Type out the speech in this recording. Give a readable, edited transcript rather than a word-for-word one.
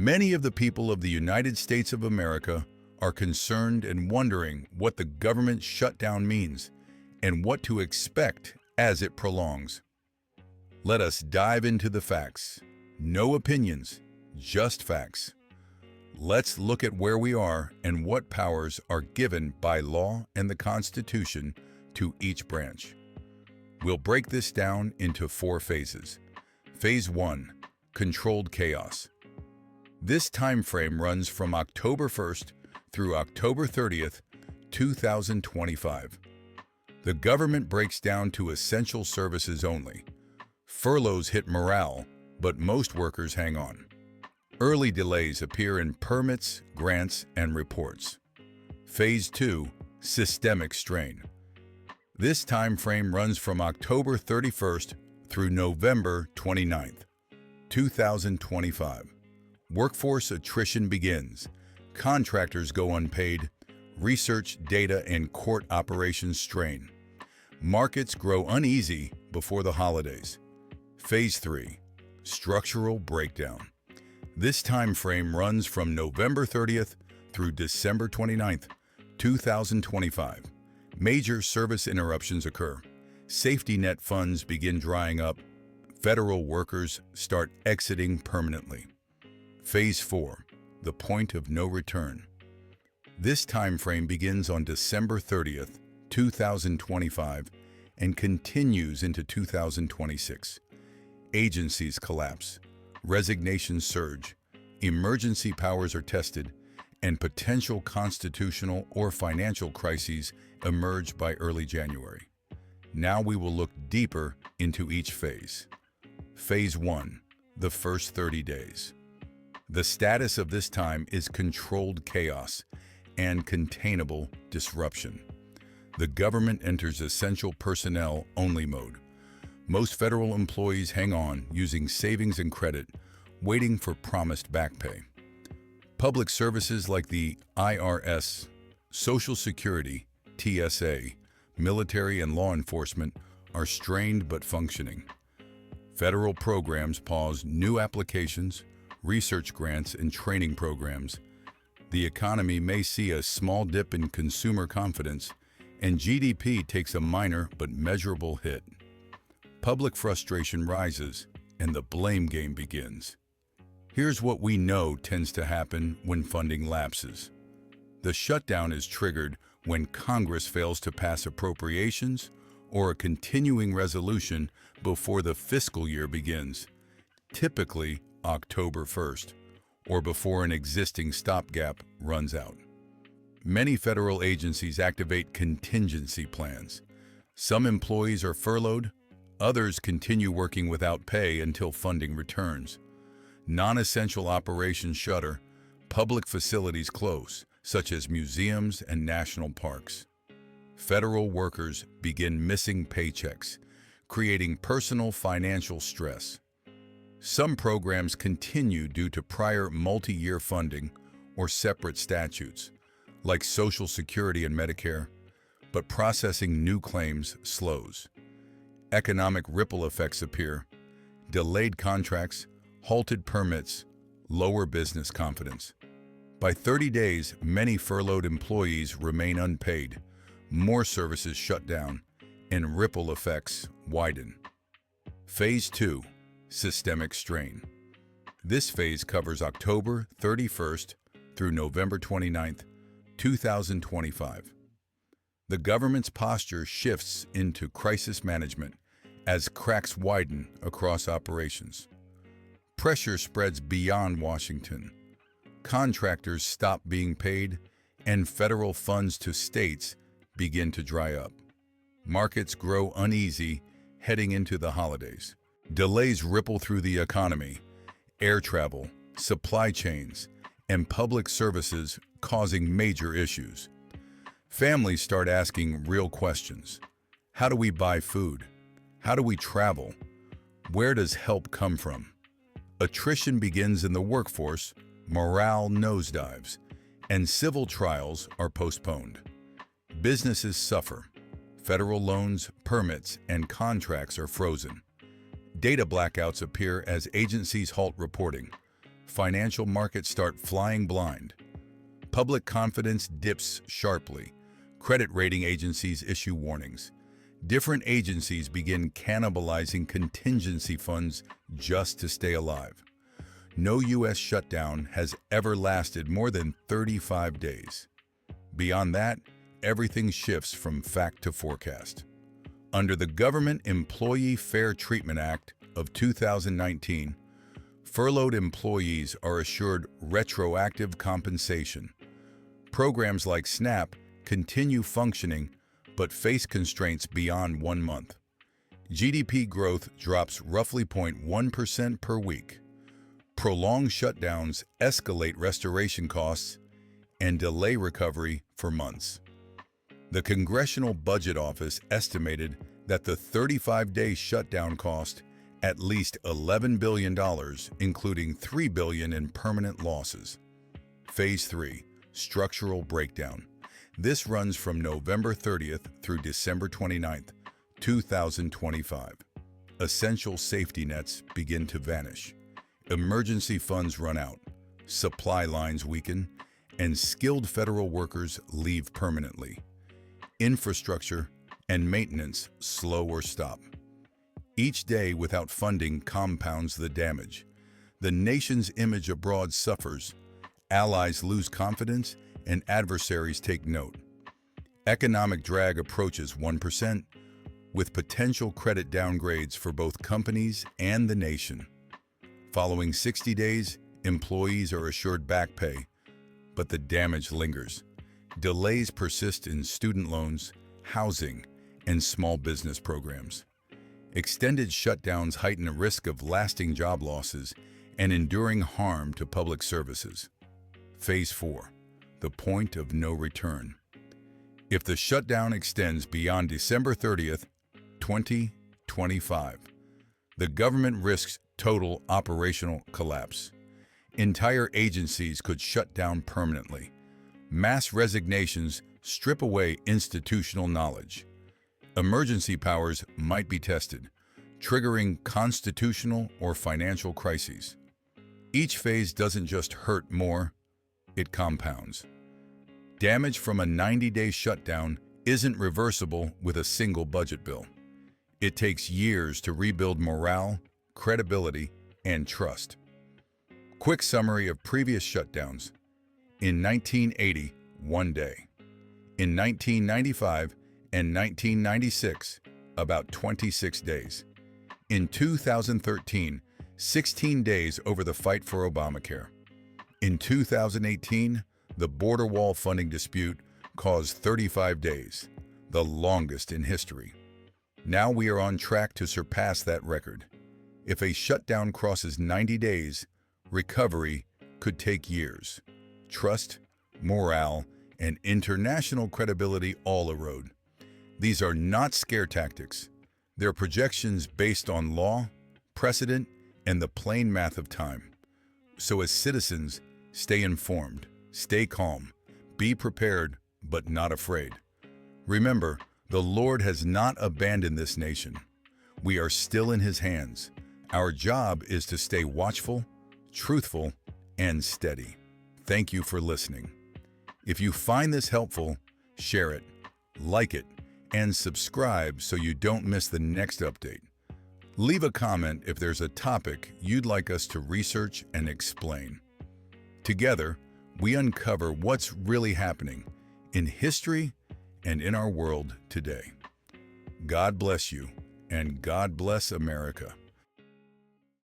Many of the people of the United States of America are concerned and wondering what the government shutdown means and what to expect as it prolongs. Let us dive into the facts. No opinions, just facts. Let's look at where we are and what powers are given by law and the Constitution to each branch. We'll break this down into 4 phases. Phase 1, controlled chaos. This time frame runs from October 1st through October 30th, 2025. The government breaks down to essential services only. Furloughs hit morale, but most workers hang on. Early delays appear in permits, grants, and reports. Phase 2, systemic strain. This time frame runs from October 31st through November 29th, 2025. Workforce attrition begins. Contractors go unpaid. Research, data, and court operations strain. Markets grow uneasy before the holidays. Phase 3, structural breakdown. This time frame runs from November 30th through December 29th, 2025. Major service interruptions occur. Safety net funds begin drying up. Federal workers start exiting permanently. Phase 4, the point of no return. This time frame begins on December 30th, 2025 and continues into 2026. Agencies collapse, resignations surge, emergency powers are tested, and potential constitutional or financial crises emerge by early January. Now we will look deeper into each phase. Phase 1, the first 30 days. The status of this time is controlled chaos and containable disruption. The government enters essential personnel only mode. Most federal employees hang on using savings and credit, waiting for promised back pay. Public services like the IRS, Social Security, TSA, military and law enforcement are strained but functioning. Federal programs pause new applications, research grants, and training programs. The economy may see a small dip in consumer confidence, and GDP takes a minor but measurable hit. Public frustration rises, and the blame game begins. Here's what we know tends to happen when funding lapses. The shutdown is triggered when Congress fails to pass appropriations or a continuing resolution before the fiscal year begins, typically October 1st, or before an existing stopgap runs out. Many federal agencies activate contingency plans. Some employees are furloughed, others continue working without pay until funding returns. Non-essential operations shutter, public facilities close, such as museums and national parks. Federal workers begin missing paychecks, creating personal financial stress. Some programs continue due to prior multi-year funding or separate statutes, like Social Security and Medicare, but processing new claims slows. Economic ripple effects appear: delayed contracts, halted permits, lower business confidence. By 30 days, many furloughed employees remain unpaid, more services shut down, and ripple effects widen. Phase 2, systemic strain. This phase covers October 31st through November 29th, 2025. The government's posture shifts into crisis management as cracks widen across operations. Pressure spreads beyond Washington. Contractors stop being paid, and federal funds to states begin to dry up. Markets grow uneasy heading into the holidays. Delays ripple through the economy, air travel, supply chains, and public services causing major issues. Families start asking real questions. How do we buy food? How do we travel? Where does help come from? Attrition begins in the workforce, morale nosedives, and civil trials are postponed. Businesses suffer. Federal loans, permits, and contracts are frozen. Data blackouts appear as agencies halt reporting. financial markets start flying blind. Public confidence dips sharply. Credit rating agencies issue warnings. Different agencies begin cannibalizing contingency funds just to stay alive. No U.S. shutdown has ever lasted more than 35 days. Beyond that, everything shifts from fact to forecast. Under the Government Employee Fair Treatment Act of 2019, furloughed employees are assured retroactive compensation. Programs like SNAP continue functioning but face constraints beyond 1 month. GDP growth drops roughly 0.1% per week. Prolonged shutdowns escalate restoration costs and delay recovery for months. The Congressional Budget Office estimated that the 35-day shutdown cost at least $11 billion, including $3 billion in permanent losses. Phase 3, Structural Breakdown. This runs from November 30th through December 29th, 2025. Essential safety nets begin to vanish. Emergency funds run out, supply lines weaken, and skilled federal workers leave permanently. Infrastructure and maintenance slow or stop. Each day without funding compounds the damage. The nation's image abroad suffers, allies lose confidence, and adversaries take note. Economic drag approaches 1%, with potential credit downgrades for both companies and the nation. Following 60 days, employees are assured back pay, but the damage lingers. Delays persist in student loans, housing, and small business programs. Extended shutdowns heighten the risk of lasting job losses and enduring harm to public services. Phase 4. The point of no return. If the shutdown extends beyond December 30th, 2025, the government risks total operational collapse. Entire agencies could shut down permanently. Mass resignations strip away institutional knowledge. Emergency powers might be tested, triggering constitutional or financial crises. Each phase doesn't just hurt more, it compounds. Damage from a 90-day shutdown isn't reversible with a single budget bill. It takes years to rebuild morale, credibility, and trust. Quick summary of previous shutdowns. In 1980, 1 day. In 1995 and 1996, about 26 days. In 2013, 16 days over the fight for Obamacare. In 2018, the border wall funding dispute caused 35 days, the longest in history. Now we are on track to surpass that record. If a shutdown crosses 90 days, recovery could take years. Trust, morale, and international credibility all erode. These are not scare tactics. They're projections based on law, precedent, and the plain math of time. So as citizens, stay informed, stay calm, be prepared, but not afraid. Remember, the Lord has not abandoned this nation. We are still in His hands. Our job is to stay watchful, truthful, and steady. Thank you for listening. If you find this helpful, share it, like it, and subscribe so you don't miss the next update. Leave a comment if there's a topic you'd like us to research and explain. Together, we uncover what's really happening in history and in our world today. God bless you, and God bless America.